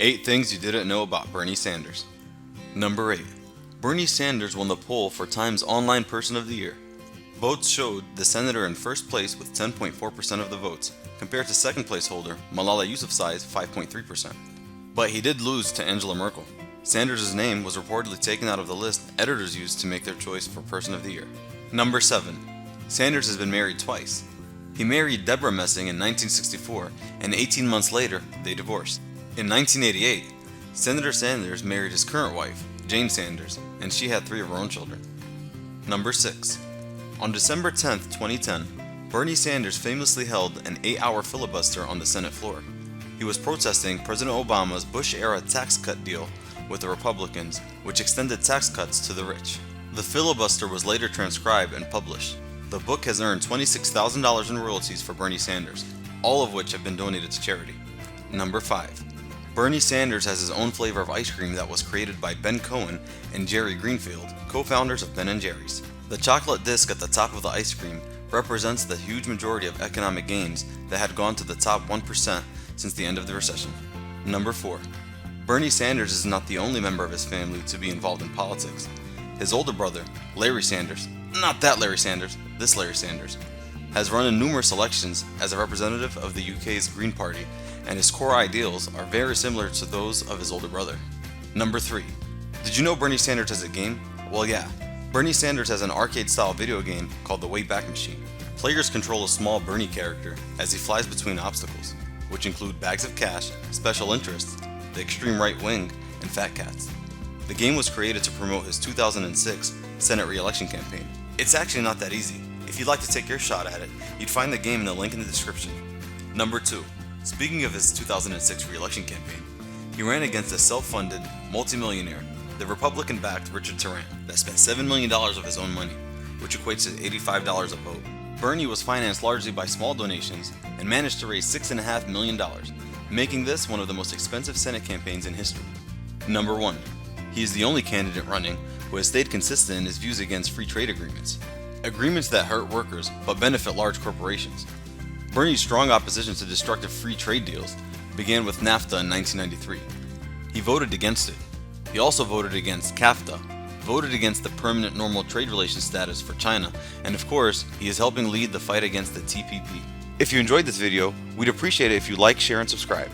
8 Things You Didn't Know About Bernie Sanders. Number 8. Bernie Sanders won the poll for Time's Online Person of the Year. Votes showed the senator in first place with 10.4% of the votes, compared to second place holder Malala Yousafzai's 5.3%. But he did lose to Angela Merkel. Sanders' name was reportedly taken out of the list editors used to make their choice for Person of the Year. Number 7. Sanders has been married twice. He married Deborah Messing in 1964, and 18 months later, they divorced. In 1988, Senator Sanders married his current wife, Jane Sanders, and she had 3 of her own children. Number 6. On December 10, 2010, Bernie Sanders famously held an 8-hour filibuster on the Senate floor. He was protesting President Obama's Bush-era tax cut deal with the Republicans, which extended tax cuts to the rich. The filibuster was later transcribed and published. The book has earned $26,000 in royalties for Bernie Sanders, all of which have been donated to charity. Number 5. Bernie Sanders has his own flavor of ice cream that was created by Ben Cohen and Jerry Greenfield, co-founders of Ben & Jerry's. The chocolate disc at the top of the ice cream represents the huge majority of economic gains that had gone to the top 1% since the end of the recession. Number 4. Bernie Sanders is not the only member of his family to be involved in politics. His older brother, Larry Sanders, not that Larry Sanders, this Larry Sanders, has run in numerous elections as a representative of the UK's Green Party, and his core ideals are very similar to those of his older brother. Number 3. Did you know Bernie Sanders has a game? Well, yeah. Bernie Sanders has an arcade-style video game called the Wayback Machine. Players control a small Bernie character as he flies between obstacles, which include bags of cash, special interests, the extreme right wing, and fat cats. The game was created to promote his 2006 Senate re-election campaign. It's actually not that easy. If you'd like to take your shot at it, you'd find the game in the link in the description. Number 2. Speaking of his 2006 re-election campaign, he ran against a self-funded multimillionaire, the Republican-backed Richard Tarrant, that spent $7 million of his own money, which equates to $85 a vote. Bernie was financed largely by small donations and managed to raise $6.5 million, making this one of the most expensive Senate campaigns in history. Number 1. He is the only candidate running who has stayed consistent in his views against free trade agreements. Agreements that hurt workers but benefit large corporations. Bernie's strong opposition to destructive free trade deals began with NAFTA in 1993. He voted against it. He also voted against CAFTA, voted against the permanent normal trade relations status for China, and of course, he is helping lead the fight against the TPP. If you enjoyed this video, we'd appreciate it if you like, share, and subscribe.